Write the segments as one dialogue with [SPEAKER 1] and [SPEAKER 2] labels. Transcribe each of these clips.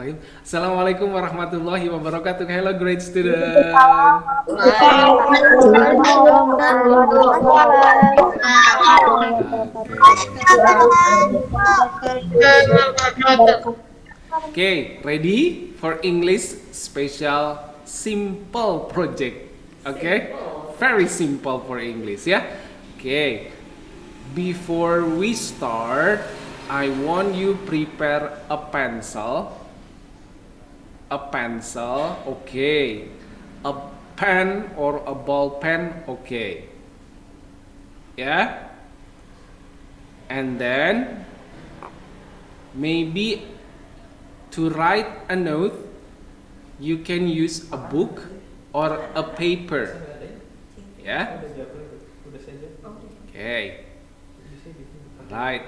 [SPEAKER 1] Bismillahirrahmanirrahim. Assalamualaikum warahmatullahi wabarakatuh. Hello, great student. Okay, ready for English special simple project? Okay, very simple for English, yeah. Okay, before we start, I want you prepare a pencil, okay, a pen or a ball pen, okay, yeah, and then maybe to write a note, you can use a book or a paper, yeah, okay, right.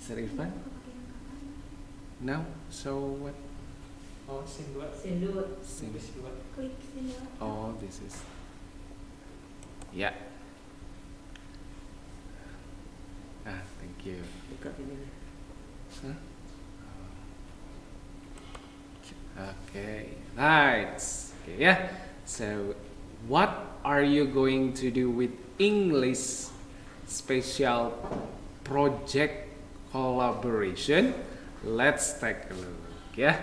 [SPEAKER 1] Sir Irfan? No? So what? Oh, Sin. Oh, this is. Yeah. Thank you. Huh? Okay, nice. Okay, yeah. So, what are you going to do with English special project collaboration? Let's take a look, yeah.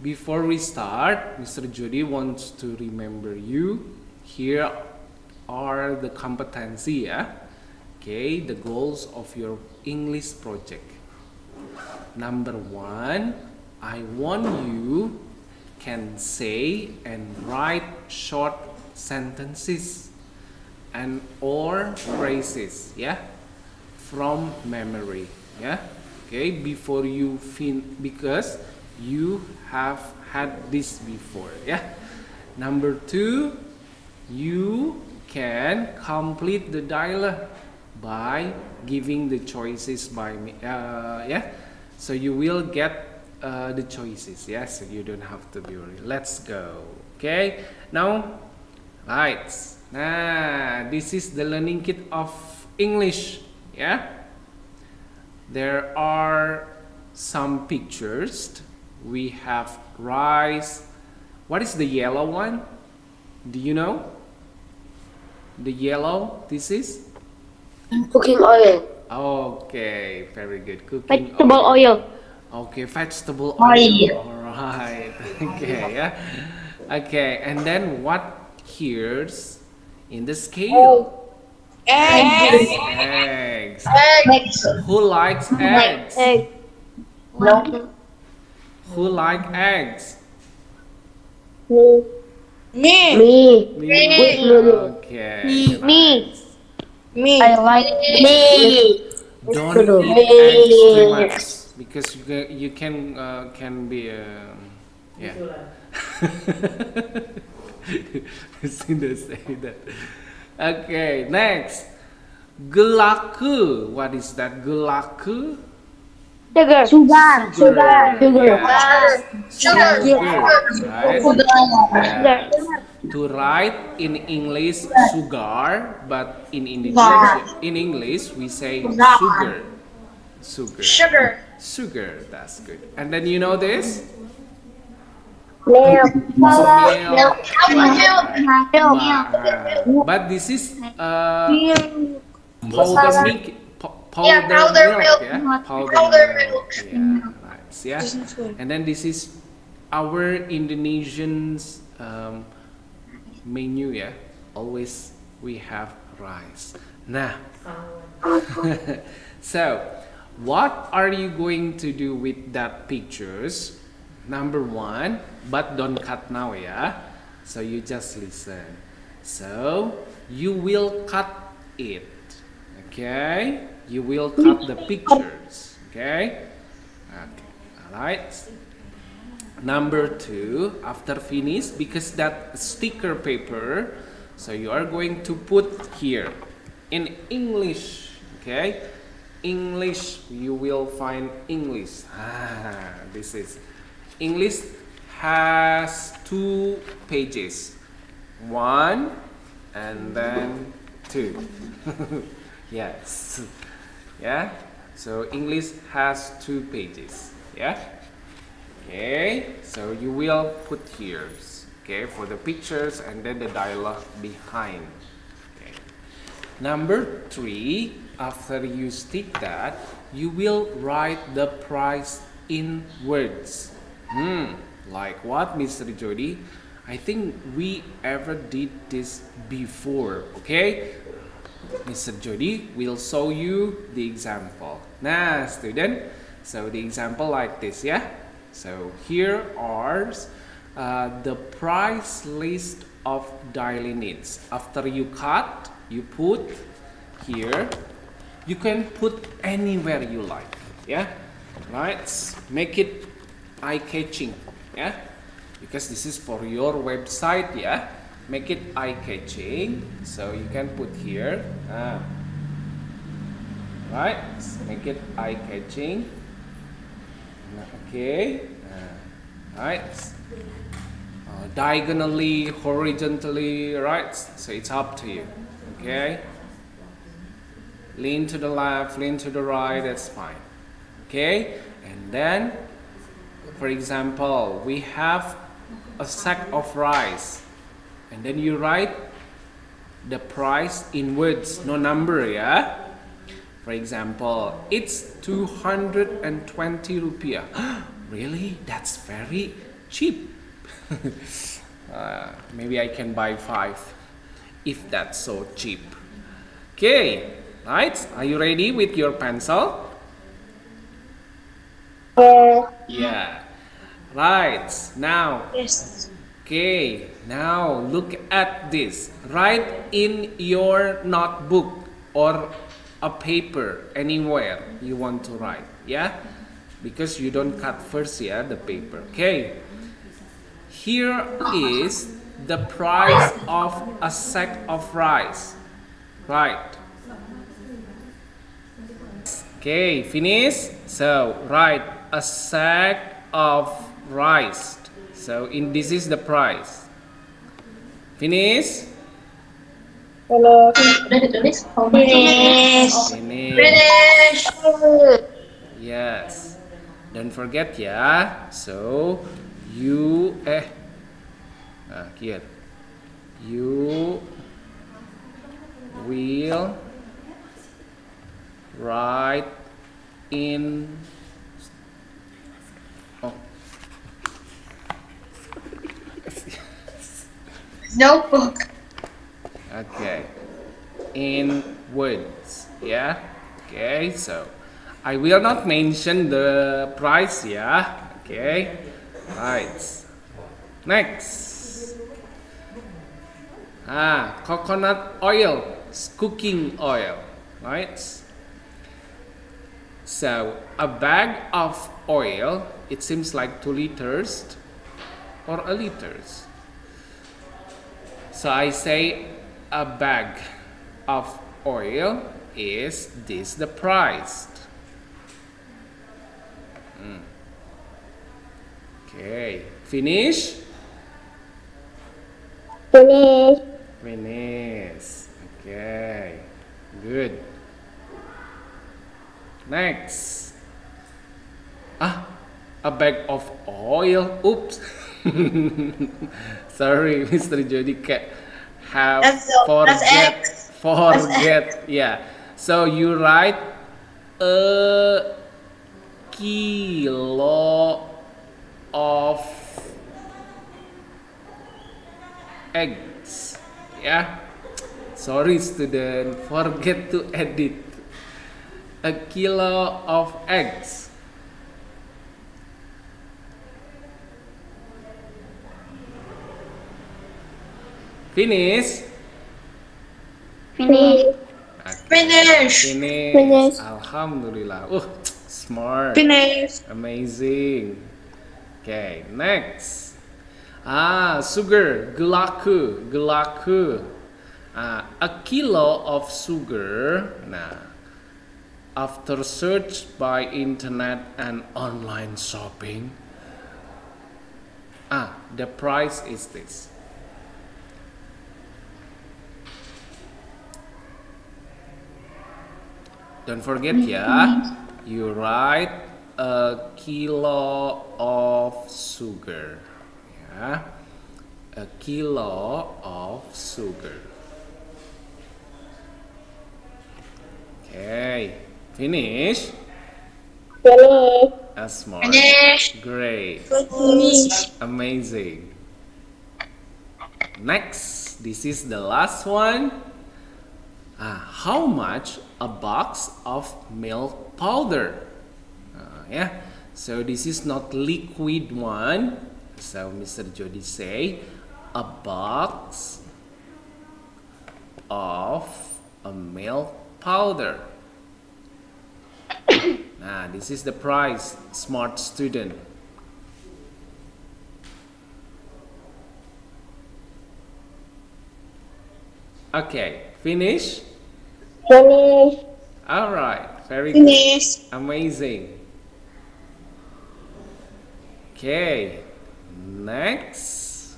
[SPEAKER 1] Before we start, Mr. Jody wants to remember you. Here are the competency, yeah. Okay, the goals of your English project. Number 1, I want you can say and write short sentences and or phrases, yeah, from memory, yeah. Okay, before you because you have had this before, yeah. Number 2, you can complete the dialogue by giving the choices by me, yeah. So you will get the choices, yeah. So you don't have to be worried. Let's go. Okay. Now, right. Nah, this is the learning kit of English. Yeah, there are some pictures. We have rice. What is the yellow one? Do you know? The yellow, this is?
[SPEAKER 2] Cooking oil.
[SPEAKER 1] Okay, very good. Cooking
[SPEAKER 2] Vegetable oil.
[SPEAKER 1] Okay, vegetable oil. Alright. Okay, yeah. Okay, and then what here's in the scale? Eggs. Who likes eggs?
[SPEAKER 2] No.
[SPEAKER 1] Who like eggs?
[SPEAKER 2] Me.
[SPEAKER 1] Okay.
[SPEAKER 2] Me. I like me.
[SPEAKER 1] Don't eat eggs too much because you can be yeah. Cinda say that. Okay, next. Gelaku. What is that? Gelaku?
[SPEAKER 2] Sugar.
[SPEAKER 1] Right? To write in English sugar, but in English we say sugar. That's good. And then you know this?
[SPEAKER 2] Milk.
[SPEAKER 1] But this is powder milk. Powder milk. Yeah, nice. Yeah. And then this is our Indonesian menu. Yeah, always we have rice. Nah. So, what are you going to do with that pictures? Number 1, but don't cut now, yeah. So you just listen. So you will cut it, okay? You will cut the pictures, okay? Alright. Number 2, after finish, because that sticker paper, so you are going to put here in English, okay? English, you will find English. This is English has 2 pages, 1 and then 2. Yes. Yeah. So English has 2 pages. Yeah. Okay. So you will put here. Okay, for the pictures and then the dialogue behind. Okay. Number 3, after you stick that, you will write the price in words. Like what, Mr. Jody? I think we ever did this before, okay? Mr. Jody will show you the example. Nah, student, so the example like this, yeah? So here are the price list of daily needs. After you cut, you put here. You can put anywhere you like, yeah? Right? Make it eye-catching, yeah? Because this is for your website, yeah? Make it eye-catching. So you can put here. Right? Make it eye-catching. Okay. Right? Diagonally, horizontally, right? So it's up to you. Okay? Lean to the left, lean to the right, that's fine. Okay? And then, for example, we have a sack of rice. And then you write the price in words, no number, yeah? For example, it's 220 rupiah. Really? That's very cheap. Maybe I can buy 5 if that's so cheap. Okay, right? Are you ready with your pencil? Yeah. Right. Now.
[SPEAKER 2] Yes.
[SPEAKER 1] Okay. Now look at this. Write in your notebook or a paper anywhere you want to write. Yeah. Because you don't cut first, yeah, the paper. Okay. Here is the price of a sack of rice. Right. Okay, finish. So write a sack of rice. So this is the price. Finish.
[SPEAKER 2] Hello. Udah ditulis? Finish.
[SPEAKER 1] Finish. Yes. Don't forget ya. So you here. You will write in
[SPEAKER 2] Notebook.
[SPEAKER 1] okay, in words, yeah. Okay, so I will not mention the price, yeah. Okay, right. Next. Coconut oil, cooking oil, right? So a bag of oil, it seems like 2 liters or a liters. So I say a bag of oil is this the price. Okay, finish.
[SPEAKER 2] Finish.
[SPEAKER 1] Finish. Okay, good. Next. A bag of oil. Oops. Sorry, Mr. Jody forget. Yeah. So you write a kilo of eggs. Yeah. Sorry, student. Forget to edit. A kilo of eggs. Finish.
[SPEAKER 2] Finish.
[SPEAKER 1] Okay.
[SPEAKER 2] Finish.
[SPEAKER 1] Finish. Alhamdulillah. Smart.
[SPEAKER 2] Finish.
[SPEAKER 1] Amazing. Okay, next. Sugar. Gelaku. A kilo of sugar. Nah. After search by internet and online shopping, the price is this. Don't forget ya, you write a kilo of sugar. Ya, a kilo of sugar. Okay, finish.
[SPEAKER 2] Finish.
[SPEAKER 1] Smart.
[SPEAKER 2] Finish.
[SPEAKER 1] Great.
[SPEAKER 2] Finish.
[SPEAKER 1] Amazing. Next, this is the last one. How much a box of milk powder? Yeah, so this is not liquid one. So Mr. Jody say a box of a milk powder. This is the price, smart student. Okay, finish?
[SPEAKER 2] Finish.
[SPEAKER 1] All right, very
[SPEAKER 2] Finish.
[SPEAKER 1] good. Amazing. Okay, next.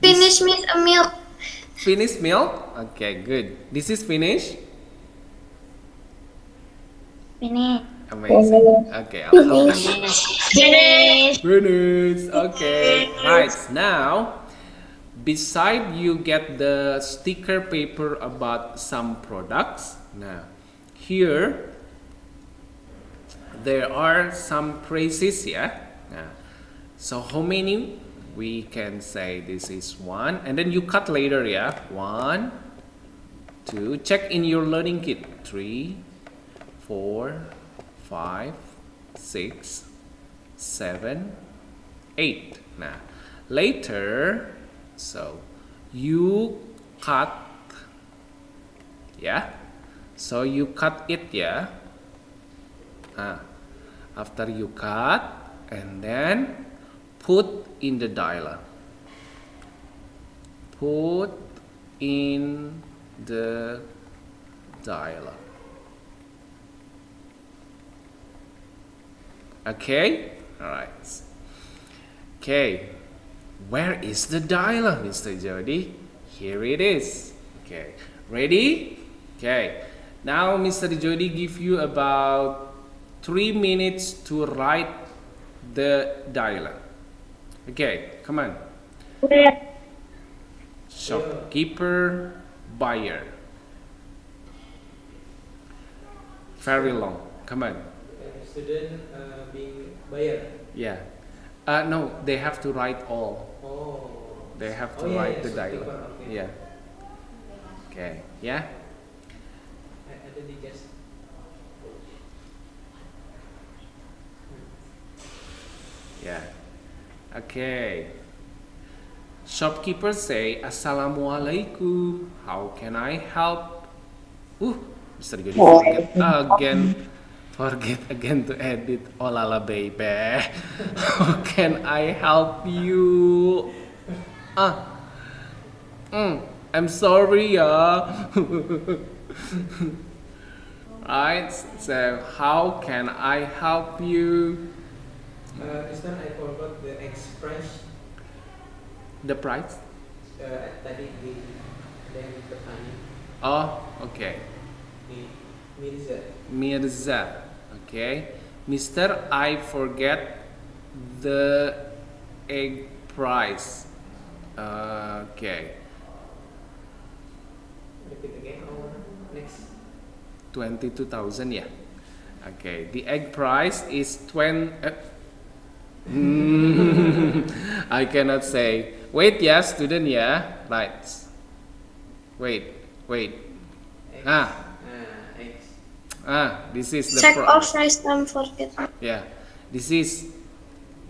[SPEAKER 2] Finish, Miss, a milk.
[SPEAKER 1] Finish milk? Okay, good. This is finish?
[SPEAKER 2] Finish.
[SPEAKER 1] Amazing. Okay, I'll help you.
[SPEAKER 2] Finish.
[SPEAKER 1] Finish. Okay, right. Now, beside you get the sticker paper about some products. Now, here there are some phrases, yeah. So how many? We can say this is one, and then you cut later, yeah. 1, 2. Check in your learning kit. 3, 4, 5, 6, 7, 8. Now, later, so you cut, yeah. So you cut it, yeah. After you cut, and then put in the dialer. Put in the dialer. Okay? Alright. Okay. Where is the dialer, Mr. Jody? Here it is. Okay. Ready? Okay. Now Mr. Jody give you about 3 minutes to write the dialer. Okay, come on. Shopkeeper, buyer. Very long. Come on.
[SPEAKER 3] Student being buyer.
[SPEAKER 1] Yeah. No, they have to write all.
[SPEAKER 3] Oh.
[SPEAKER 1] They have to
[SPEAKER 3] Oh, yeah,
[SPEAKER 1] write
[SPEAKER 3] yeah,
[SPEAKER 1] the
[SPEAKER 3] shopkeeper,
[SPEAKER 1] dialogue.
[SPEAKER 3] okay.
[SPEAKER 1] Yeah. Okay. Yeah.
[SPEAKER 3] I didn't guess.
[SPEAKER 1] Yeah. Okay. Shopkeeper say, Assalamualaikum. How can I help? Mr. Jody forget again to edit. Oh lala baby. How can I help you? I'm sorry, Right. So how can I help you?
[SPEAKER 3] This time I forgot the express.
[SPEAKER 1] The price?
[SPEAKER 3] Tadi di yang petani
[SPEAKER 1] Oh, okay.
[SPEAKER 3] di Mirza.
[SPEAKER 1] Mirza. Okay. Mister, I forget the egg price. Okay.
[SPEAKER 3] Repeat again or next?
[SPEAKER 1] 22,000, yeah. Okay. The egg price is 20. I cannot say. Wait, yeah, student, yeah. Right. Wait.
[SPEAKER 3] X. X.
[SPEAKER 1] This is the
[SPEAKER 2] Sack of
[SPEAKER 1] price.
[SPEAKER 2] rice, don't forget.
[SPEAKER 1] Yeah. This is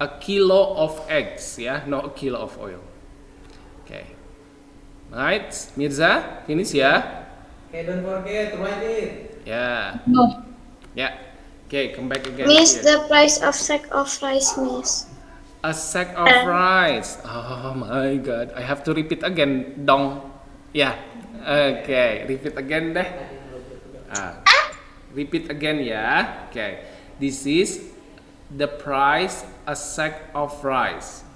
[SPEAKER 1] a kilo of eggs, yeah, not a kilo of oil. Okay. Right, Mirza, finish, yeah.
[SPEAKER 3] Okay, don't forget to write it.
[SPEAKER 1] Yeah.
[SPEAKER 2] No.
[SPEAKER 1] Yeah. Okay, come back again.
[SPEAKER 2] Miss,
[SPEAKER 1] here.
[SPEAKER 2] the price of sack of rice, Miss.
[SPEAKER 1] A sack of rice. Oh my god, I have to repeat again, dong. Yeah. Okay, repeat again deh. Repeat again, yeah. Okay. This is the price a sack of rice.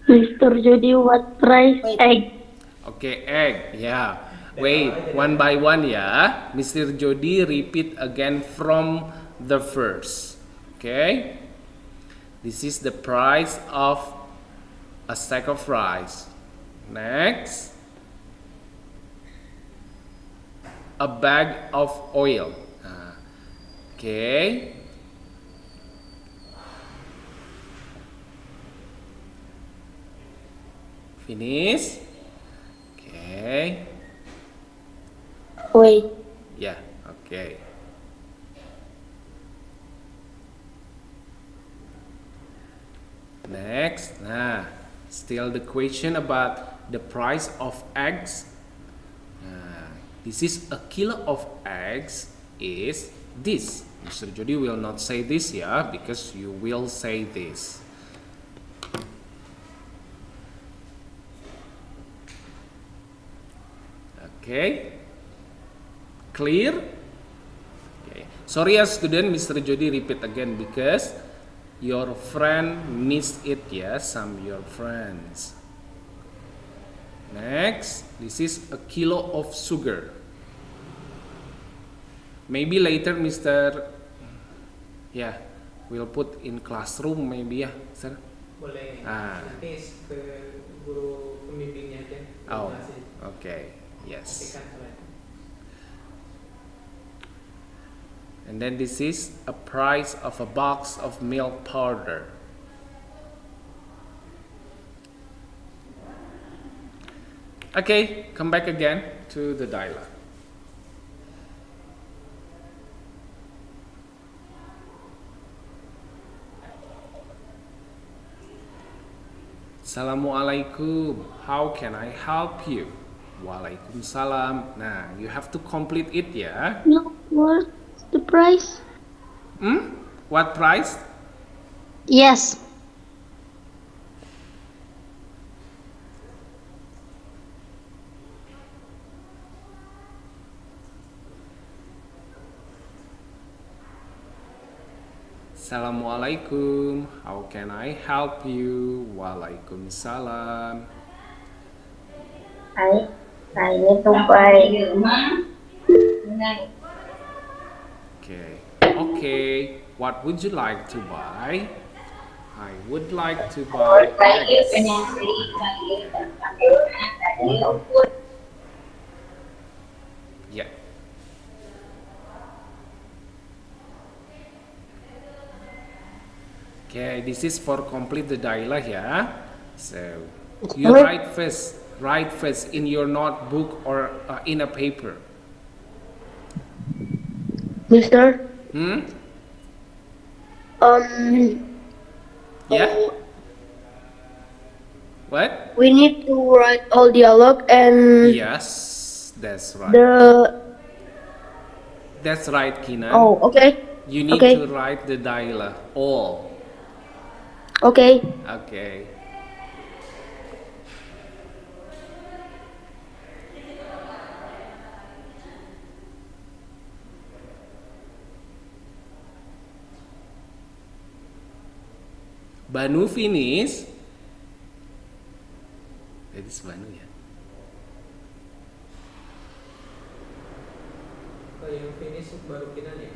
[SPEAKER 4] Mr. Jody, what price egg?
[SPEAKER 1] Okay, egg. Yeah. Wait, one by one ya. Mr. Jody repeat again from the first. Okay? This is the price of a sack of rice. Next. A bag of oil. Okay. Finish. Okay.
[SPEAKER 2] Wait.
[SPEAKER 1] Yeah, okay. Next, still the question about the price of eggs. This is a kilo of eggs is this. Mr. Jody will not say this, yeah, because you will say this. Okay, clear? Okay. Sorry ya student, Mr. Jody repeat again because your friend missed it ya, some your friends. Next, this is a kilo of sugar. Maybe later Mr. we'll put in classroom maybe ya, sir.
[SPEAKER 3] Boleh. Nanti ke guru pembimbingnya aja.
[SPEAKER 1] Oh, okay, yes. And then this is a price of a box of milk powder. Okay, come back again to the dialogue. Assalamualaikum. How can I help you? Waalaikumsalam. Nah, you have to complete it ya.
[SPEAKER 2] No, what's the price?
[SPEAKER 1] What price?
[SPEAKER 2] Yes.
[SPEAKER 1] Assalamualaikum. How can I help you? Waalaikumsalam.
[SPEAKER 2] I need to buy.
[SPEAKER 1] Okay. What would you like to buy? I would like to buy eggs. Yeah. Okay, this is for complete the dialogue ya. So you write first in your notebook or in a paper.
[SPEAKER 2] Mister?
[SPEAKER 1] Yeah? What?
[SPEAKER 2] We need to write all dialogue and
[SPEAKER 1] Yes, that's right. That's right, Kinan.
[SPEAKER 2] Oh, okay.
[SPEAKER 1] You need
[SPEAKER 2] Okay.
[SPEAKER 1] to write the dialogue all.
[SPEAKER 2] Okay.
[SPEAKER 1] Okay. Banu finish. That is Banu ya.
[SPEAKER 3] Kalau yang finish baru Kinan ya.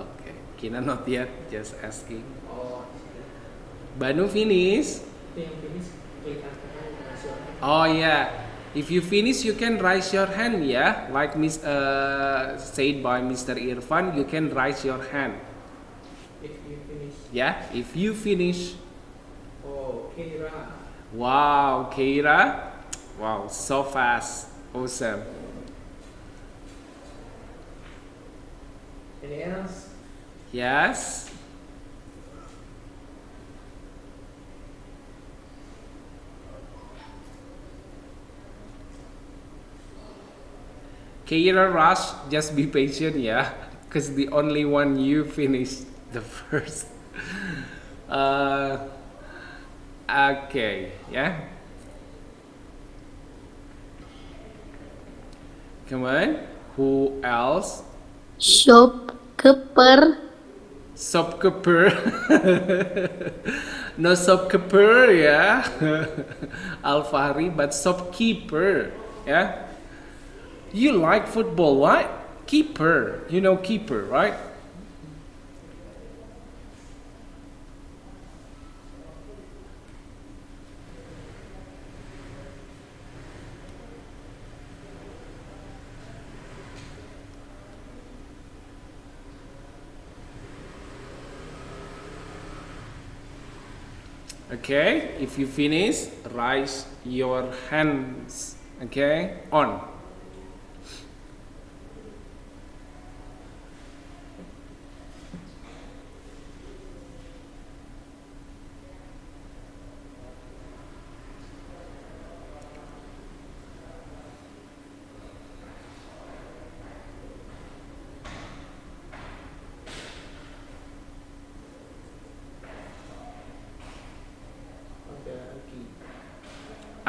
[SPEAKER 1] Okay. Kinan not yet, just asking.
[SPEAKER 3] Oh,
[SPEAKER 1] Banu finish.
[SPEAKER 3] itu yang finish klik akan nasional.
[SPEAKER 1] Oh yeah. If you finish, you can raise your hand, yeah. Like said by Mr. Irfan, you can raise your hand.
[SPEAKER 3] If you finish.
[SPEAKER 1] Yeah. If you finish.
[SPEAKER 3] Oh, Kira.
[SPEAKER 1] Wow, Keira. Wow, so fast. Awesome.
[SPEAKER 3] Any else?
[SPEAKER 1] Yes. Keira Rush, just be patient, yeah, because the only one you finished the first. Okay, yeah. Come on. Who else?
[SPEAKER 2] Shopkeeper.
[SPEAKER 1] Shopkeeper. No shopkeeper, yeah. Alfahri, but shopkeeper, yeah. You like football, right? Keeper. You know keeper, right? Okay, if you finish, raise your hands. Okay, on.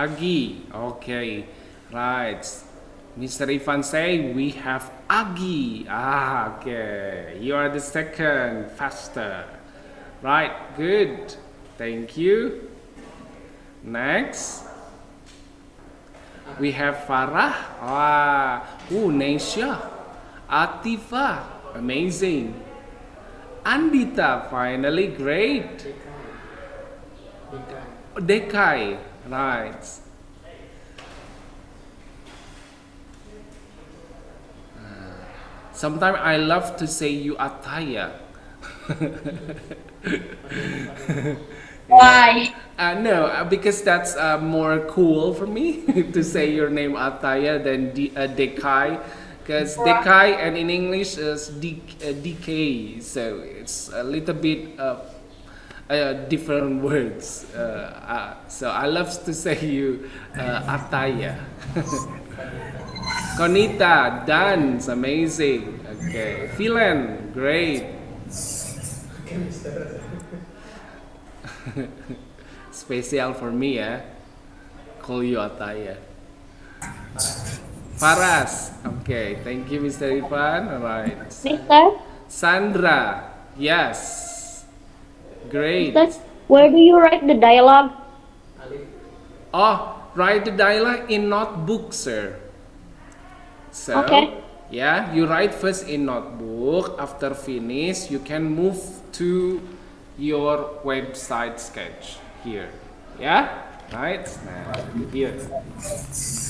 [SPEAKER 1] Agi, okay, right. Mr. Ivan say we have Agi. Ah, okay. You are the second, faster. Right, good. Thank you. Next, we have Farah. Ah, Nesha. Atifa, amazing. Andita, finally, great. Dekai, right. Sometimes I love to say you Ataya.
[SPEAKER 2] Why?
[SPEAKER 1] No, because that's more cool for me to say your name Ataya than Dekai. Because Dekai and in English is DK, so it's a little bit different words. So I love to say you Ataya. Konita, dance, amazing. Okay, Philan, great. Spesial for me ya. Call you Ataya. Faras, okay, thank you Mr. Ivan. Alright.
[SPEAKER 2] Mister?
[SPEAKER 1] Sandra, yes. Great.
[SPEAKER 2] Mister, where do you write the dialogue?
[SPEAKER 1] Oh, write the dialogue in notebook, sir. So,
[SPEAKER 2] Okay.
[SPEAKER 1] yeah, you write first in notebook. After finish, you can move to your website sketch here. Yeah, right. Now, here.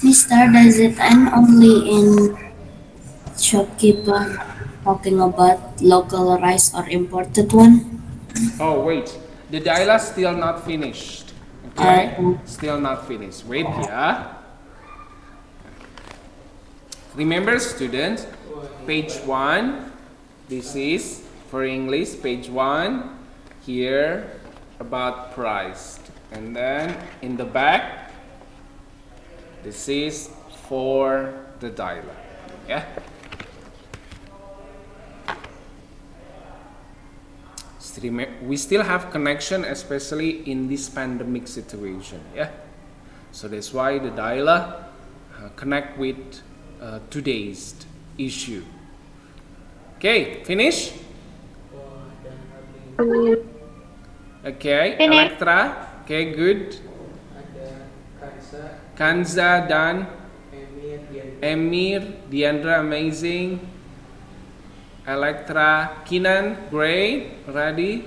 [SPEAKER 4] Mister, does it end only in shopkeeper talking about local rice or imported one?
[SPEAKER 1] Oh, wait. The dialogue still not finished. Okay, still not finished. Wait, yeah. Remember, students, page 1. This is for English, page 1. Here about price, and then in the back, this is for the dialogue. Yeah. We still have connection, especially in this pandemic situation. Yeah. So that's why the dialogue connect with today's issue. Okay, finish. Okay,
[SPEAKER 2] Finish.
[SPEAKER 1] Elektra. Okay, good. Kanza dan Emir, Diandra, amazing. Elektra, Kinan, great. Ready?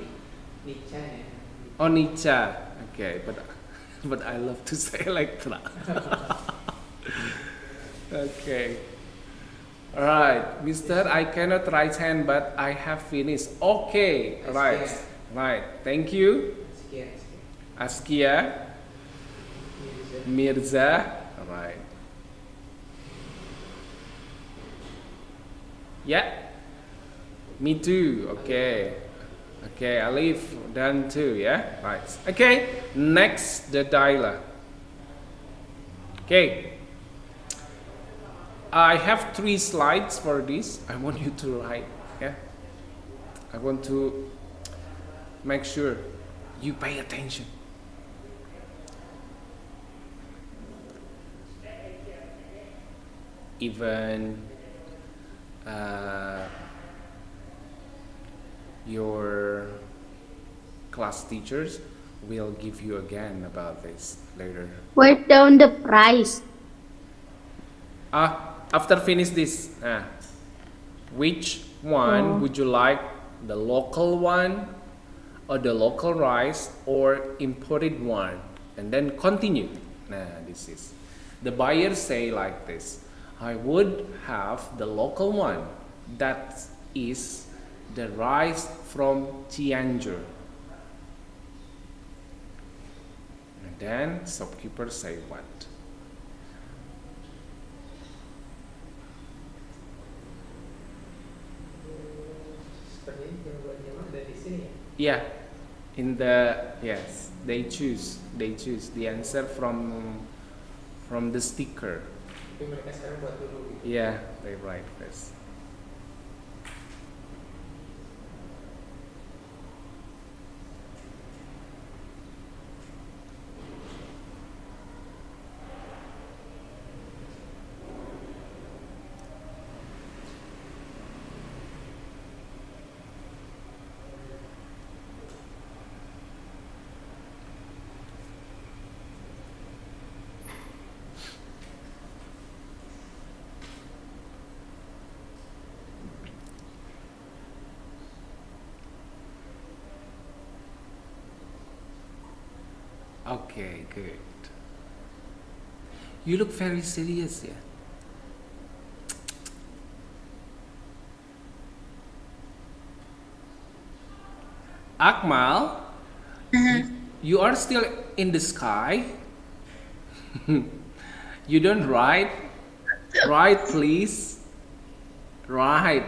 [SPEAKER 1] Oh, Nicha. Okay, but I love to say Elektra. Okay. Alright, Mister, I cannot right hand, but I have finished. Okay, right, right. Thank you. Askia, Mirza. Alright. Yeah. Me too. Okay. Okay, Alif done too. Yeah. Right. Okay. Next, the dialogue. Okay. I have 3 slides for this. I want you to write. Yeah. I want to make sure you pay attention. Even your class teachers will give you again about this later.
[SPEAKER 2] Write down the price.
[SPEAKER 1] After finish this, which one would you like, the local one or the local rice or imported one? And then continue. This is the buyer say like this: I would have the local one, that is the rice from Cianjur. And then shopkeeper say what?
[SPEAKER 3] Seperti yang buat jamaah ada di sini ya.
[SPEAKER 1] Yeah, in the yes, they choose the answer from the sticker.
[SPEAKER 3] Tapi mereka sekarang buat dulu.
[SPEAKER 1] Yeah, they write this. Okay, good. You look very serious, yeah. Akmal, you are still in the sky. You don't write. Write, please. Write.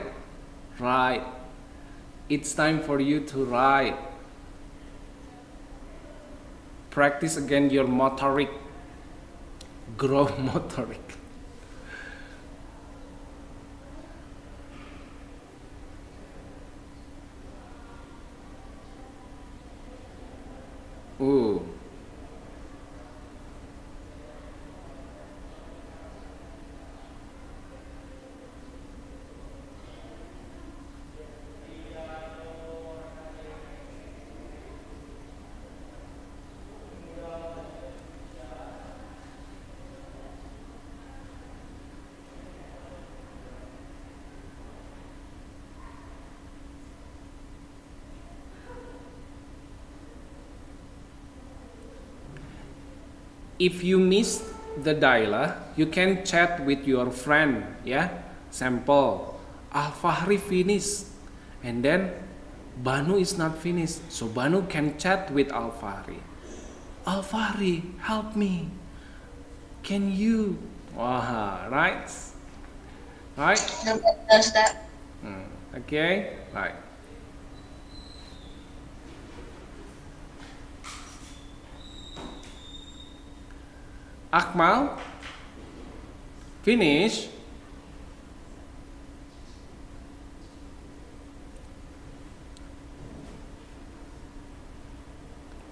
[SPEAKER 1] It's time for you to write. Practice again your motoric. Grow motoric. Ooh. If you miss the dialogue, you can chat with your friend, yeah. Sample, Al-Fahri finished, and then Banu is not finished, so Banu can chat with Al-Fahri. Al-Fahri, help me. Can you? Wow, right?
[SPEAKER 2] Nobody does that.
[SPEAKER 1] Okay, right. Akmal, finish.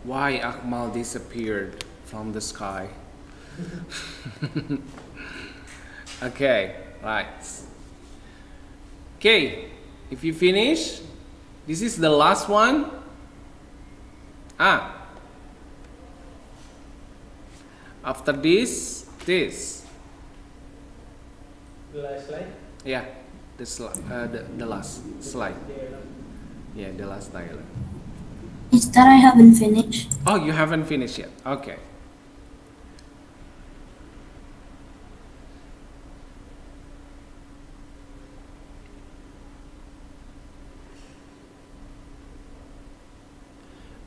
[SPEAKER 1] Why Akmal disappeared from the sky? Okay, right. Okay, if you finish, this is the last one. After this.
[SPEAKER 3] The last slide.
[SPEAKER 1] Yeah, the last slide. Yeah, the last dialogue.
[SPEAKER 4] Is that I haven't finished?
[SPEAKER 1] Oh, you haven't finished yet. Okay.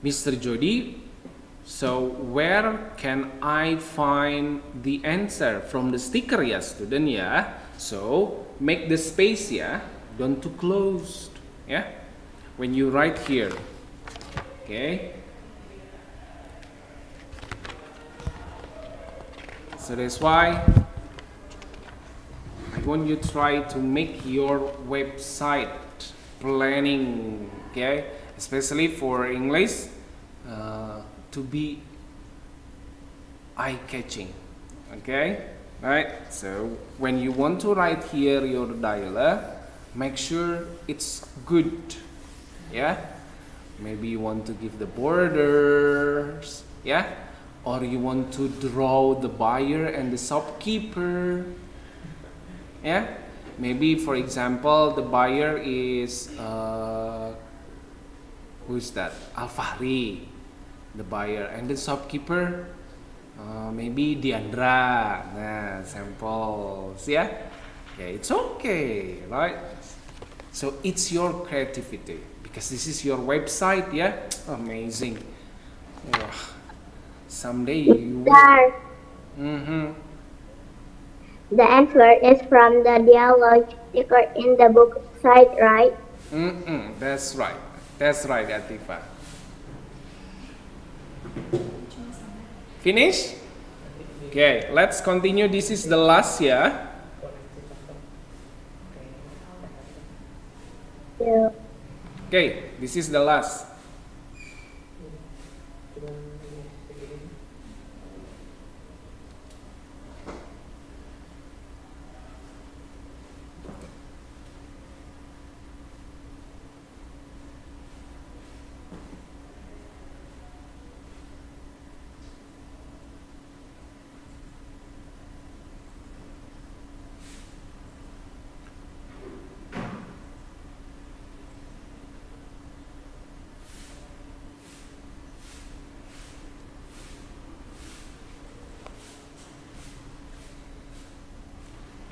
[SPEAKER 1] Mr. Jody, so where can I find the answer from the sticker, ya student, ya? So make the space, ya, don't too close, yeah, when you write here. Okay, so that's why I want you to try to make your website planning, okay, especially for English, to be eye-catching. Okay, right? So when you want to write here your dialogue, make sure it's good, yeah. Maybe you want to give the borders, yeah, or you want to draw the buyer and the shopkeeper, Yeah, maybe for example the buyer is who's that? Al-Fahri, the buyer, and the shopkeeper maybe Diandra. Nah, samples, yeah. Yeah, it's okay, right? So it's your creativity because this is your website, yeah. Amazing. Wah, someday you will.
[SPEAKER 2] Sir,
[SPEAKER 1] Mm-hmm.
[SPEAKER 2] the answer is from the dialogue sticker in the book site, right?
[SPEAKER 1] That's right. That's right, Atifa. Finish? Okay, let's continue. This is the last, yeah.
[SPEAKER 2] Yeah.
[SPEAKER 1] Okay, this is the last.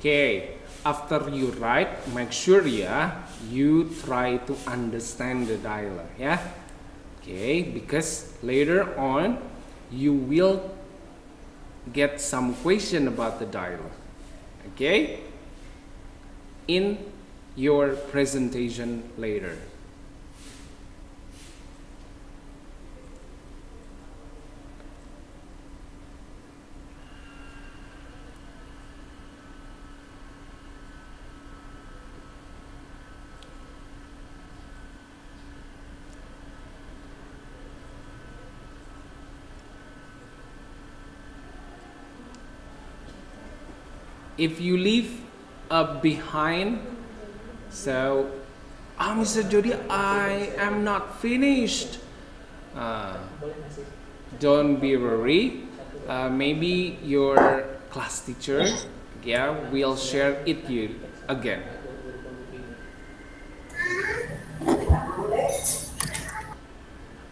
[SPEAKER 1] Okay, after you write, make sure ya you try to understand the dialogue, yeah. Okay, because later on you will get some question about the dialogue. Okay, in your presentation later. If you leave behind, so, Mr. Jody, I am not finished. Don't be worried. Maybe your class teacher, yeah, will share it you again.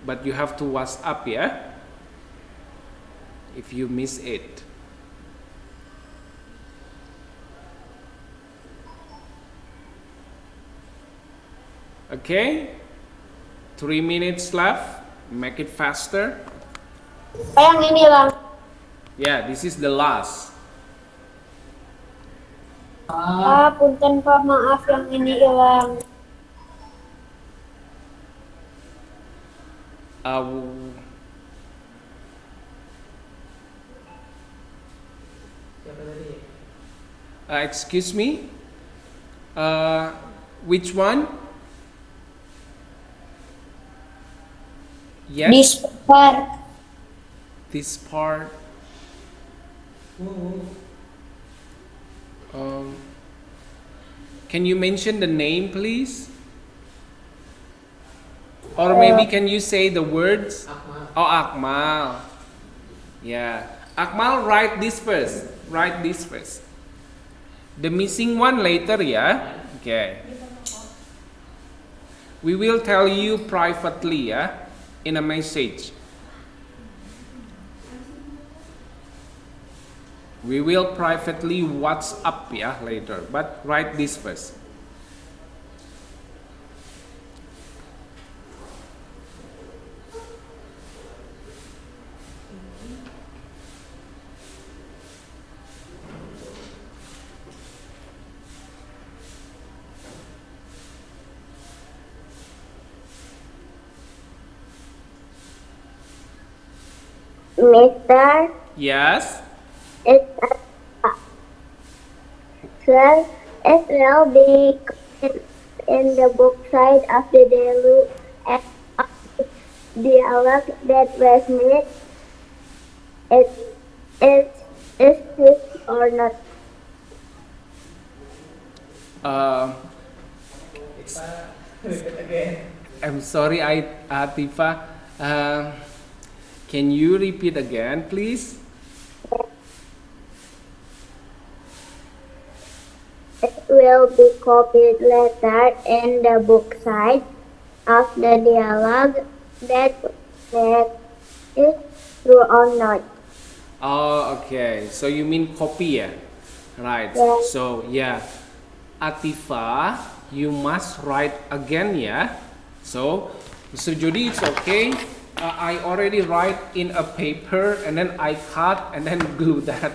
[SPEAKER 1] But you have to WhatsApp, yeah, if you miss it. Okay, 3 minutes left. Make it faster.
[SPEAKER 2] Yang ini lang.
[SPEAKER 1] Yeah, this is the last.
[SPEAKER 2] Punten Pak, maaf yang ini hilang.
[SPEAKER 1] Excuse me. Which one? Yes.
[SPEAKER 2] This part.
[SPEAKER 1] This part. Can you mention the name, please? Or maybe can you say the words?
[SPEAKER 3] Akmal.
[SPEAKER 1] Oh, Akmal. Yeah. Akmal, write this first. Write this first. The missing one later, yeah? Okay. We will tell you privately, yeah? In a message. We will privately WhatsApp, yeah, later. But write this first.
[SPEAKER 2] Mister,
[SPEAKER 1] Yes.
[SPEAKER 2] it's sir, it will be in the book side of the dialogue that was made. It is this or not?
[SPEAKER 3] Again.
[SPEAKER 1] I'm sorry, Atifa. Can you repeat again, please?
[SPEAKER 2] will be copied later in the book side of the dialogue that is true or not.
[SPEAKER 1] Oh, okay. So you mean copy, yeah? Right.
[SPEAKER 2] Yeah.
[SPEAKER 1] So yeah, Atifa, you must write again, yeah. So, Mr. Jody, it's okay. I already write in a paper and then I cut and then glue that.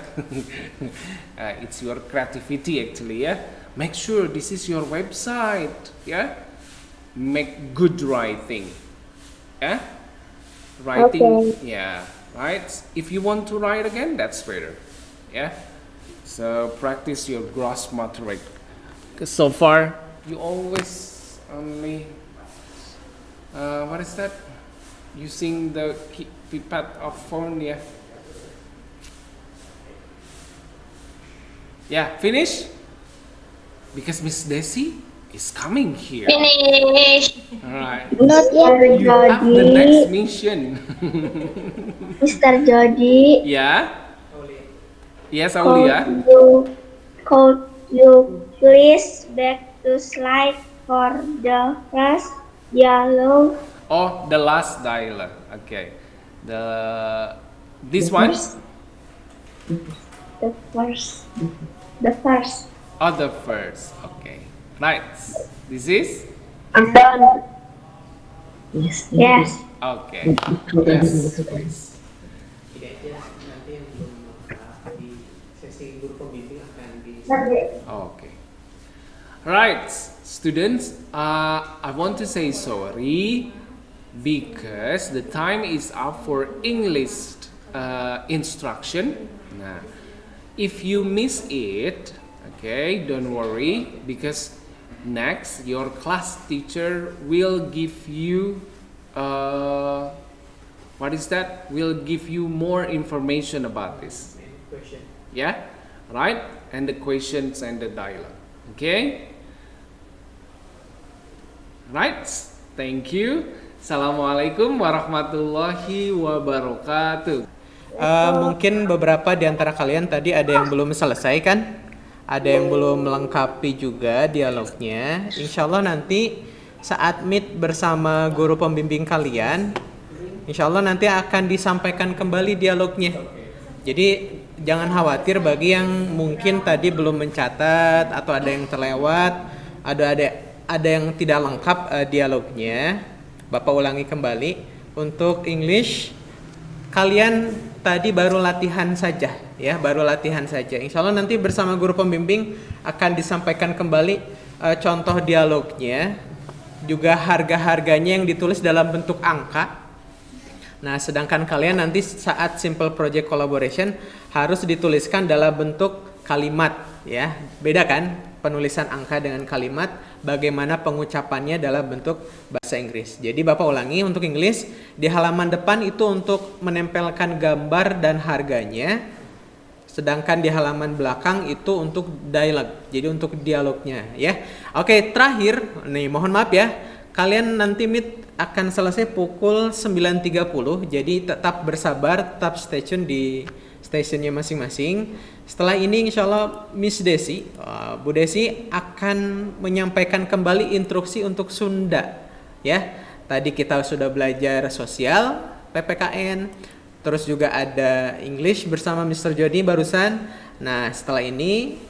[SPEAKER 1] It's your creativity actually, yeah. Make sure this is your website, yeah. Make good writing, yeah. Writing,
[SPEAKER 2] Okay.
[SPEAKER 1] yeah, right. If you want to write again, that's better, yeah. So practice your gross motor rate. Because so far you always only what is that? Using the keypad of phone, yeah. Yeah, finish? Because Miss Desi is coming here.
[SPEAKER 2] Finish.
[SPEAKER 1] Alright.
[SPEAKER 2] Not yet,
[SPEAKER 1] You have the next mission.
[SPEAKER 2] Mr. Jody.
[SPEAKER 1] Yeah?
[SPEAKER 3] Aulia.
[SPEAKER 1] Yes, Aulia.
[SPEAKER 2] Could you please back to slide for the first dialogue?
[SPEAKER 1] Oh, the last dialogue. Okay. This one?
[SPEAKER 2] The first. The first.
[SPEAKER 1] Oh, the first. Okay. Right. This is?
[SPEAKER 2] I'm done. Yes.
[SPEAKER 1] Okay. Yes, please.
[SPEAKER 3] Tidak aja nanti yang belum lengkap di sesi guru pembimbing akan di
[SPEAKER 1] Okay. Right, students. I want to say sorry because the time is up for English instruction. Nah, if you miss it, okay, don't worry because next your class teacher will give you what is that? Will give you more information about this.
[SPEAKER 3] question.
[SPEAKER 1] Yeah, right? And the questions and the dialogue. Okay? Right? Thank you. Assalamualaikum warahmatullahi wabarakatuh.
[SPEAKER 5] Mungkin beberapa di antara kalian tadi ada yang belum selesai kan? Ada yang belum melengkapi juga dialognya. Insya Allah nanti saat meet bersama guru pembimbing kalian, insya Allah nanti akan disampaikan kembali dialognya. Jadi jangan khawatir bagi yang mungkin tadi belum mencatat atau ada yang terlewat, ada yang tidak lengkap dialognya. Bapak ulangi kembali. Untuk English kalian tadi baru latihan saja ya, baru latihan saja. Insya Allah nanti bersama guru pembimbing akan disampaikan kembali contoh dialognya, juga harga-harganya yang ditulis dalam bentuk angka. Nah, sedangkan kalian nanti saat simple project collaboration harus dituliskan dalam bentuk kalimat ya. Beda kan penulisan angka dengan kalimat, bagaimana pengucapannya dalam bentuk bahasa Inggris. Jadi Bapak ulangi untuk Inggris, di halaman depan itu untuk menempelkan gambar dan harganya, sedangkan di halaman belakang itu untuk dialog, jadi untuk dialognya ya. Oke, terakhir nih mohon maaf ya, kalian nanti meet akan selesai pukul 9.30, jadi tetap bersabar, tetap stay tune di stationnya masing-masing. Setelah ini insya Allah Miss Desi, Bu Desi akan menyampaikan kembali instruksi untuk Sunda ya. Tadi kita sudah belajar sosial, PPKN, terus juga ada English bersama Mr. Jody barusan. Nah, setelah ini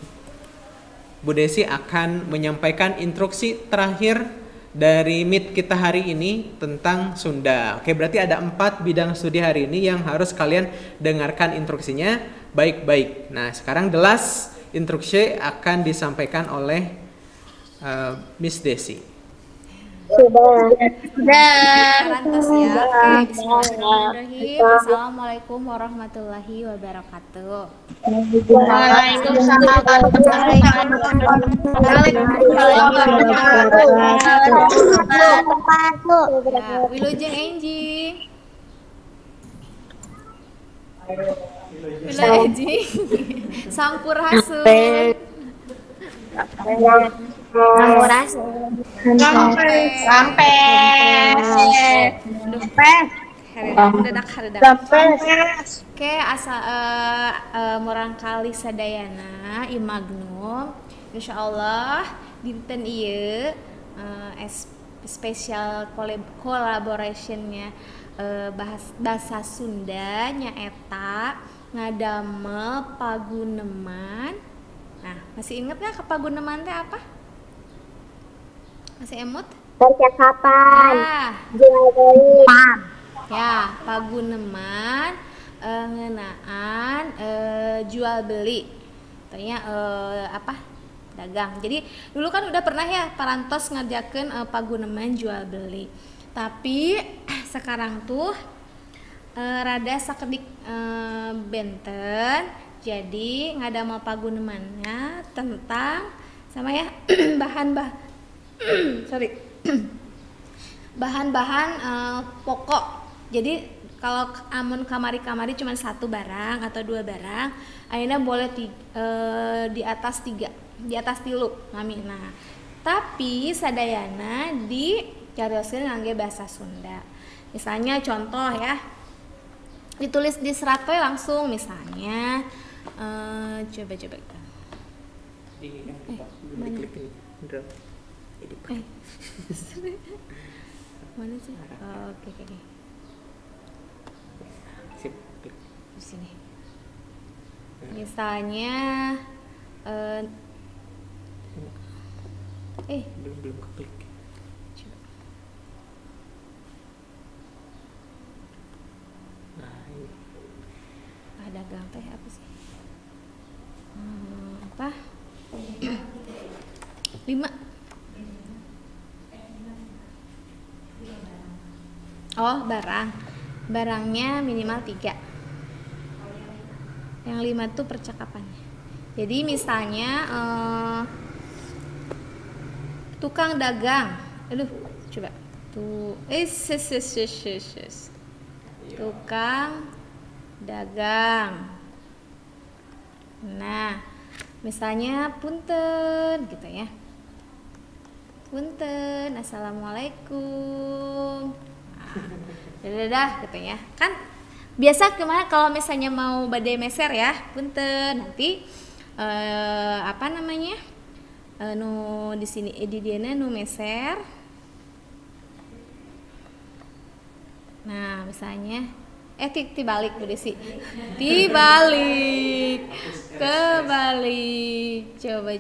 [SPEAKER 5] Bu Desi akan menyampaikan instruksi terakhir dari meet kita hari ini tentang Sunda. Oke, berarti ada 4 bidang studi hari ini yang harus kalian dengarkan instruksinya baik-baik. Nah, sekarang the last instruksi akan disampaikan oleh Miss Desi.
[SPEAKER 2] Sudah.
[SPEAKER 6] Lantas ya. Oke, bismillahirrahmanirrahim. Assalamualaikum warahmatullahi wabarakatuh.
[SPEAKER 2] Waalaikumsalam
[SPEAKER 6] Ya, Wilujeng Enjing. Wilujeng. Sampurasun. Oke, asa murangkali sadayana imagnum Insyaallah dinten ieu spesial collaborationnya bahasa Sunda nyaeta ngadamel paguneman. Nah, masih inget nggak ke paguneman teh apa? Masih emut?
[SPEAKER 2] Percakapan.
[SPEAKER 6] Nah,
[SPEAKER 2] Jual beli.
[SPEAKER 6] ya, paguneman ngeunaan jual beli. Tanya apa? Dagang. Jadi dulu kan udah pernah ya parantos ngajakeun paguneman jual beli. Tapi sekarang tuh rada sakedik benten. Jadi ngadamel pagunemannya tentang sama ya bahan-bahan pokok. Jadi kalau amun kamari-kamari cuma satu barang atau dua barang, ayeuna boleh di atas 3, di atas 3 ngami. Nah, tapi sadayana dicarioskeun ngangge bahasa Sunda. Misalnya contoh ya, ditulis di serat we langsung, misalnya coba
[SPEAKER 5] Mana? Drop.
[SPEAKER 6] mana sih? Oh, oke.
[SPEAKER 5] Sip, klik.
[SPEAKER 6] Di sini. Misalnya
[SPEAKER 5] belum keklik.
[SPEAKER 6] coba.
[SPEAKER 5] Nah, ini.
[SPEAKER 6] Dagang teh apa sih? Apa? 5. Oh, barangnya minimal 3. Yang 5 tuh percakapannya. Jadi misalnya tukang dagang. Aduh, coba. Tukang dagang. Nah, misalnya punten gitu ya. Punten, assalamualaikum. Dadah gitu ya. Kan biasa kemana kalau misalnya mau badai meser ya, punten. Nanti apa namanya? Nu di sini di diana nu meser. Nah, misalnya dibalik Bu Desi. Dibalik. Kebalik. Coba.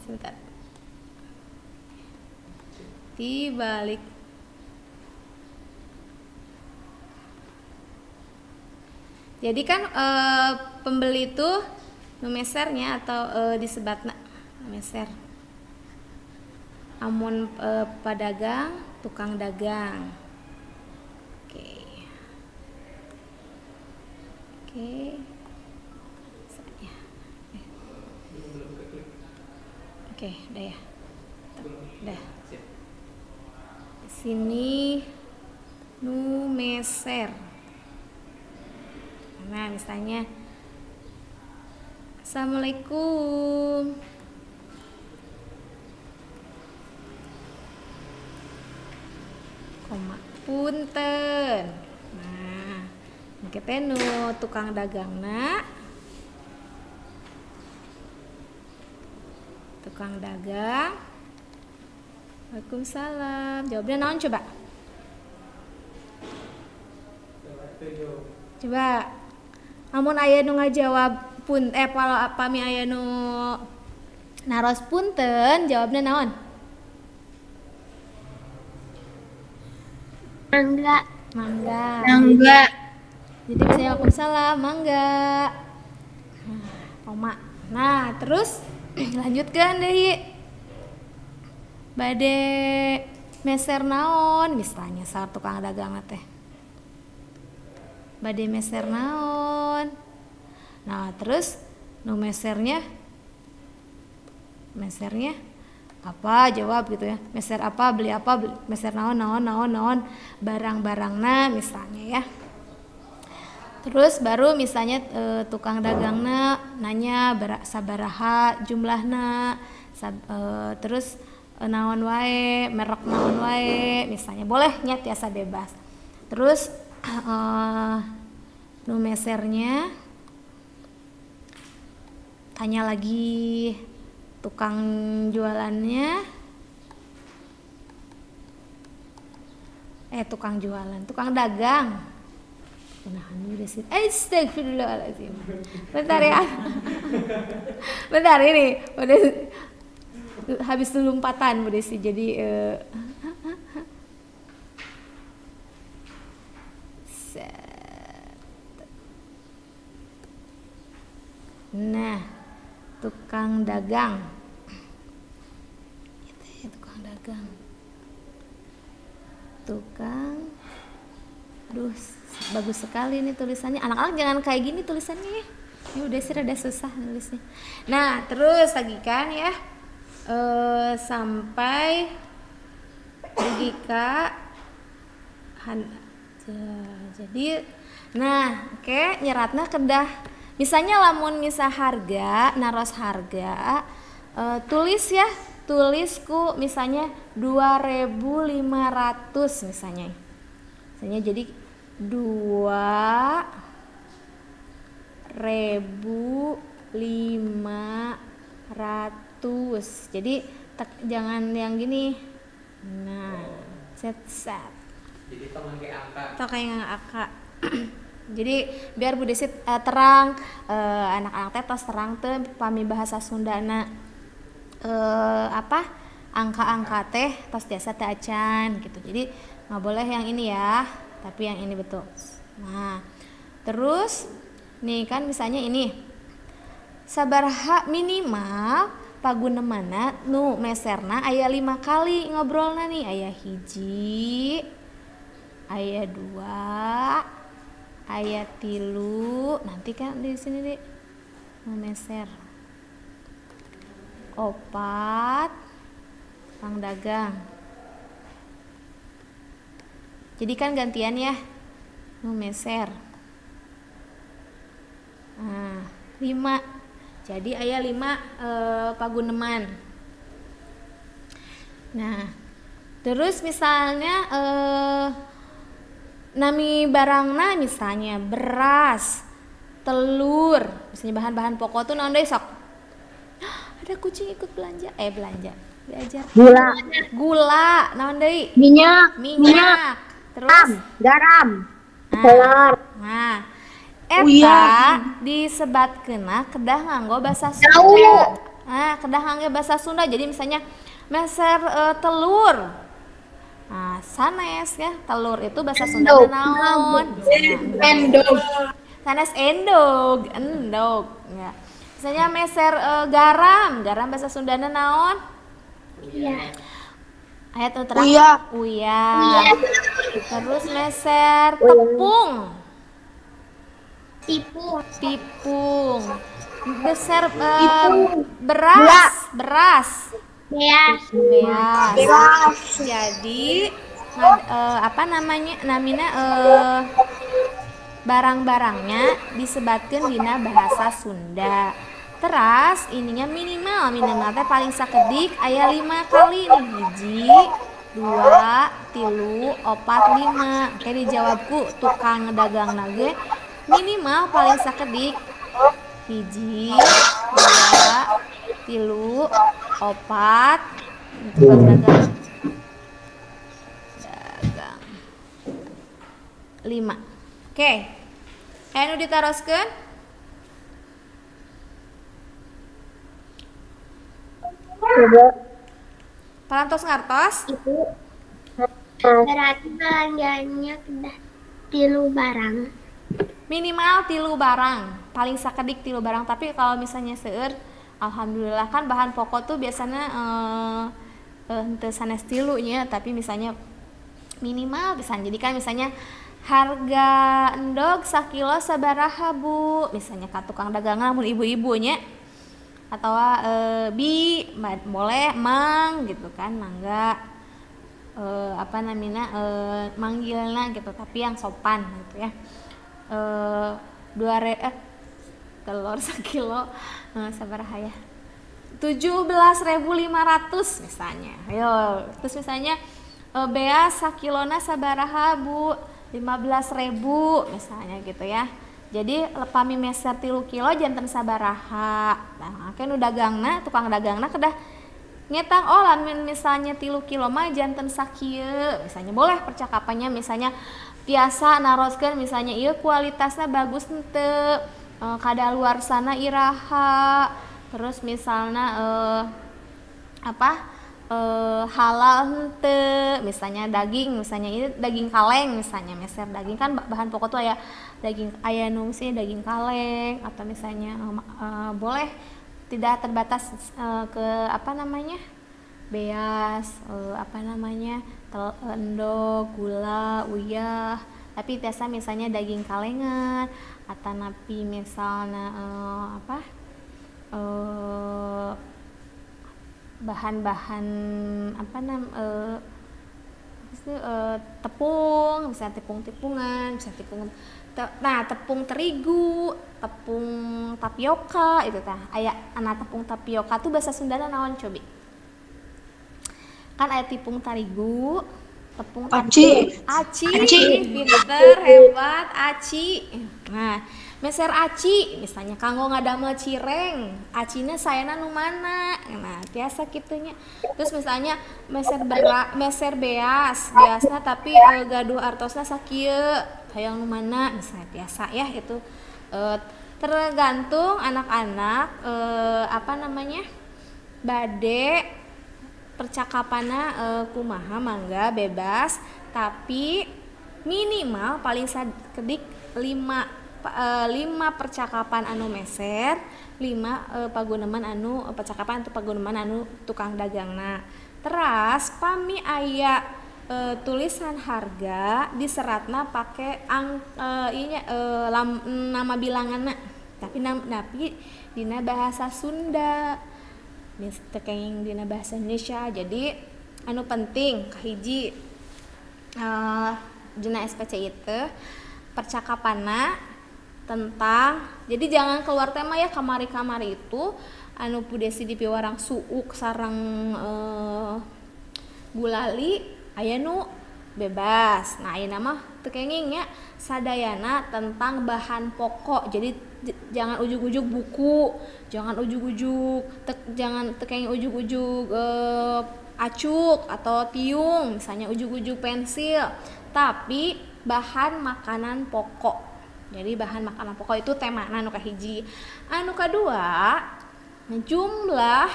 [SPEAKER 6] Sebentar. Dibalik. Jadi kan pembeli itu nu mesernya atau disebatna meser. Amun padagang, tukang dagang. Oke. Oke, udah ya. Udah. Sini nu meser. Nah, misalnya assalamualaikum. Koma punten. Nah, kita nu tukang dagangna. Tukang dagang. Waalaikumsalam. Jawabnya naon coba? Coba. Amun aya nu ngajawab kalau pami aya nu naros punten, jawabnya naon? Mangga. Jadi bisa waalaikumsalam, mangga. Koma. Nah, terus lanjutkan deui. Bade meser naon misalnya saat tukang dagang teh. Bade meser naon. Nah, terus nu mesernya apa jawab gitu ya. Meser apa, beli apa, meser naon barang-barangna misalnya ya. Terus baru misalnya tukang dagangna nanya sabaraha jumlahna, terus naon wae, merek naon wae, misalnya boleh nya tiasa bebas. Terus nu mesernya tanya lagi tukang jualannya, tukang dagang. Nah, udah sih. Astagfirullahaladzim. Bentar ya. Bentar ini udah habis dulu lompatan udah sih. Jadi nah, tukang dagang. Itu ya, tukang dagang. Aduh, bagus sekali nih tulisannya. Anak-anak jangan kayak gini tulisannya ya. Ya udah sih rada susah nulisnya. Nah, terus lagi kan ya. Sampai pergi ke jadi nah, oke, nyeratna kedah. Misalnya lamun misah harga, naros harga, tulis ya, tulisku misalnya 2.500 misalnya. Misalnya jadi 2.500. Jadi jangan yang gini. Nah, set.
[SPEAKER 3] Jadi pakai angka.
[SPEAKER 6] Pakai angka. Jadi biar Bu Desi terang, anak-anak teh tos terang teh pami bahasa Sundana angka-angka teh tos biasa teh acan gitu. Jadi nggak boleh yang ini ya, tapi yang ini betul. Nah, terus nih kan misalnya ini sabaraha minimal pagunemana nu meserna aya 5 kali ngobrolna nih, aya 1, aya 2, aya 3, nanti kan di sini deh nu meser 4 Kang dagang. Jadi kan gantian ya, nu meser. Nah, 5. Jadi aya 5 paguneman. Nah, terus misalnya nami barangna misalnya beras, telur, misalnya bahan-bahan pokok tuh naon deui sok. Ada kucing ikut belanja. Belajar. Gula, naon deui? Minyak. Terus
[SPEAKER 2] garam,
[SPEAKER 6] nah,
[SPEAKER 2] telur.
[SPEAKER 6] Nah, eta disebatkeunna kedah nganggo basa Sunda. Nah, kedah nganggo basa Sunda. Jadi misalnya meser telur. Nah, sanes ya, telur itu bahasa Sunda naon?
[SPEAKER 2] Endog.
[SPEAKER 6] Sanes endog ya. Misalnya meser garam bahasa Sunda naon?
[SPEAKER 2] Iya.
[SPEAKER 6] Ayat nu terang. Uya. Terus meser tepung. Tipung. Meser beras. Beas. Jadi namina barang-barangnya disebatkan dina bahasa Sunda. Teras ininya minimal teh paling sakedik aya 5 kali nih, 1, 2, 3, 4, 5. Kayak dijawabku tukang dagang nage minimal paling sakedik 1, 2, 3, 4 tukang dagang 5. Oke. Anu ditaroskeun? Parantos ngartos?
[SPEAKER 2] Berarti belanjanya udah 3 barang.
[SPEAKER 6] Minimal 3 barang, paling sakedik 3 barang. Tapi kalau misalnya seueur, alhamdulillah kan bahan pokok tuh biasanya henteu sanes 3 nya, tapi misalnya minimal bisa. Jadi kan misalnya harga endog sakilo sabaraha Bu, misalnya ka tukang dagang namun ibu-ibunya, atau boleh mang gitu kan, mangga manggilna gitu, tapi yang sopan gitu ya. 2 telur sakilo sabaraha ya, 17.500 misalnya. Ayo, terus misalnya beas sakilona sabaraha Bu, 15.000 misalnya gitu ya. Jadi lepami meser 3 kilo janten sabaraha. Nah, kan udah dagangna, tukang dagangna kedah ngetang oh lamun misalnya 3 kilo mah janten sakieu. Misalnya boleh percakapannya misalnya biasa naroskeun misalnya ieu kualitasnya bagus henteu. Kada luar sana iraha. Terus misalnya halal henteu, misalnya daging, misalnya ini daging kaleng, misalnya meser daging kan bahan pokok tuh ya daging aya nu misalnya daging kaleng atau misalnya boleh tidak terbatas ke beas, endog, gula, uyah, tapi biasa misalnya daging kalengan atau napi misalnya bahan-bahan tepung, misalnya tepung-tepungan, tepung terigu, tepung tapioka itu aya anak tepung tapioka tuh bahasa Sundana naon cobi? Kan aya tepung terigu, tepung aci, pinter, hebat, aci. Nah, meser aci misalnya kanggo ngadamel cireng, acina sayana nu mana. Nah, biasa kitunya. Terus misalnya meser beasna tapi gaduh artosna sakieu, hayang nu mana misalnya biasa ya itu. Tergantung anak-anak bade percakapannya kumaha mangga bebas, tapi minimal paling sakedik 5 percakapan anu meser, 5 paguneman anu percakapan atau paguneman anu tukang dagangna. Teras pami aya tulisan harga di seratna pake nama bilanganna, tapi dina bahasa Sunda. Tekeng dina bahasa Indonesia. Jadi anu penting kahiji dina SPC itu percakapanna tentang, jadi jangan keluar tema ya kamari-kamari itu anu pudesi di piwarang suuk sarang gulali aya nu bebas. Nah ayeuna mah teu kenging nya sadayana tentang bahan pokok. Jadi jangan ujug-ujug buku, jangan ujug-ujug jangan teu kenging ujug-ujug acuk atau tiung, misalnya ujug-ujug pensil, tapi bahan makanan pokok. Jadi bahan makanan pokok itu tema anu kahiji. Anu kadua, jumlah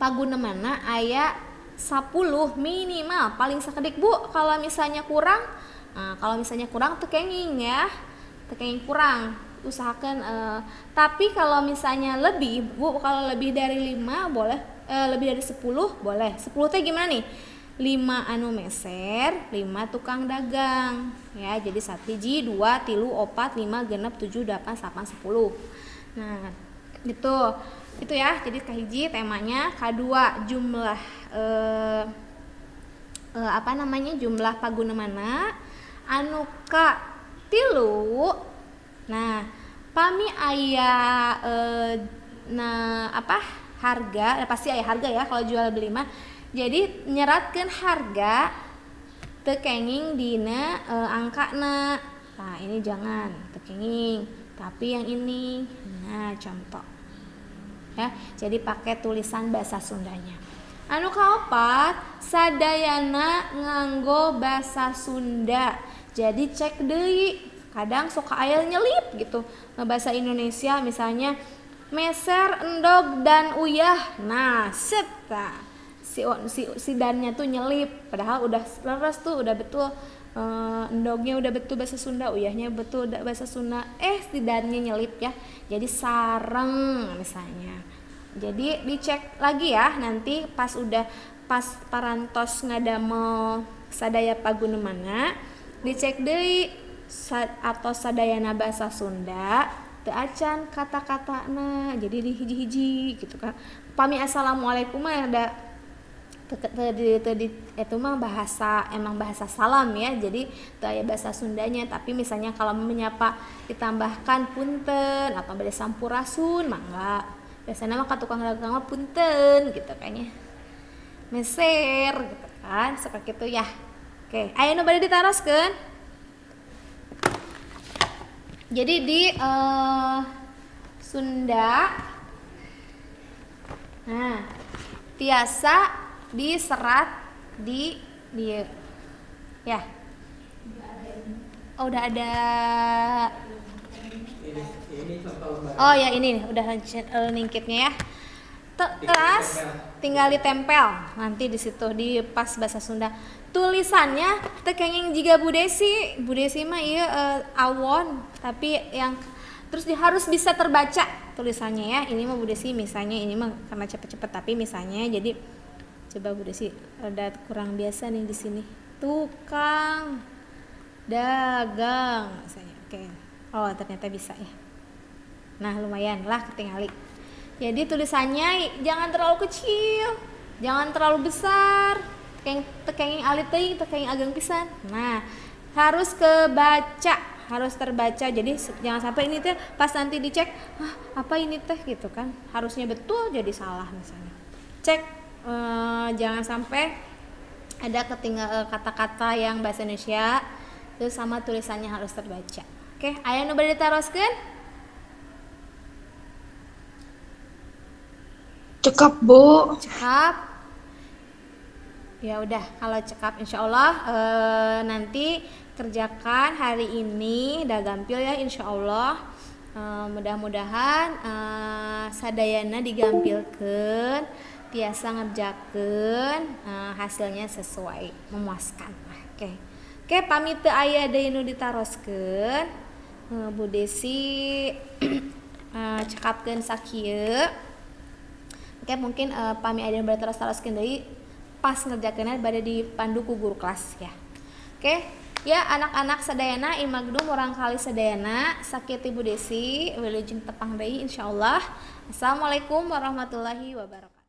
[SPEAKER 6] pagunemanna aya 10 minimal, paling sakedik Bu. Kalau misalnya kurang, teu kenging ya. Teu kenging kurang, usahakan tapi kalau misalnya lebih Bu, kalau lebih dari 5 boleh, lebih dari 10 boleh. 10 teh gimana nih? 5 anu meser, 5 tukang dagang ya. Jadi 1 hiji 2 3 4 5 6 7 8 9 10. Nah itu ya. Jadi kahiji temanya, kadua jumlah jumlah pagunemanna, anu ka tilu. Nah pami aya harga, pasti aya harga ya kalau jual beli mah. Jadi nyeratkeun harga teu kenging dina angkana. Nah ini jangan teu kenging, tapi yang ini. Nah contoh ya, jadi pakai tulisan bahasa Sundanya. Anu kaopat, sadayana nganggo bahasa Sunda. Jadi cek deui, kadang sok aya nyelip gitu bahasa Indonesia, misalnya meser, endog, dan uyah. Nah seta si dannya tuh nyelip, padahal udah leres tuh, udah betul endognya udah betul bahasa Sunda, uyahnya betul bahasa Sunda, si dannya nyelip ya, jadi sareng misalnya. Jadi dicek lagi ya, nanti pas parantos ngadamel sadaya pagunemanna, dicek deui atau sadayana bahasa Sunda teu acan kata-katana, jadi di hiji-hiji gitu kan. Pami assalamualaikum mah ada itu mah emang bahasa salam ya, jadi itu aya bahasa Sundanya. Tapi misalnya kalau menyapa ditambahkan punten atau bade sampurasun mangga, biasanya mah ka tukang dagang mah punten gitu kayaknya, meser gitu kan, seperti itu ya. Oke, aya nu bade ditaroskeun. Jadi di Sunda, nah tiasa diserat di ya. Oh, udah ada.
[SPEAKER 3] Ini contoh lembar.
[SPEAKER 6] Oh ya ini nih, udah learning kitnya ya. Kelas tinggal ditempel nanti di situ di pas bahasa Sunda. Tulisannya tekenging juga Bu Desi mah iya awon, tapi yang terus harus bisa terbaca tulisannya ya. Ini mah Bu Desi misalnya ini mah karena cepet-cepet tapi misalnya jadi coba Bu Desi ada kurang biasa nih di sini. Tukang dagang misalnya. Oke. Oh, ternyata bisa ya. Nah, lumayan lah ketingali. Jadi tulisannya jangan terlalu kecil, jangan terlalu besar. Tekenging alit teuing, tekenging ageng pisan. Nah, harus kebaca, harus terbaca. Jadi jangan sampai ini teh pas nanti dicek, apa ini teh gitu kan. Harusnya betul jadi salah misalnya. Cek jangan sampai ada ketinggal kata-kata yang bahasa Indonesia terus sama tulisannya harus terbaca. Oke, aya nu bade ditaroskeun?
[SPEAKER 7] Cekap, Bu.
[SPEAKER 6] Cekap. Ya udah, kalau cekap insya Allah nanti kerjakan hari ini udah gampil ya insya Allah. Mudah-mudahan sadayana digampilkan, tiasa ngerjakeun hasilnya sesuai memuaskan. Oke, pamit teu aya deui nu ditaroskeun. Bu Desi cekapkeun sakieu. Oke, mungkin pami aya nu berterus-teruskeun deui pas ngerjakeunna bade dipandu ku guru kelas ya. Oke, ya anak-anak sadayana imagdum urang kali sadayana sakieu ti Bu Desi wilujeng tepang deui insyaallah. Assalamualaikum warahmatullahi wabarakatuh.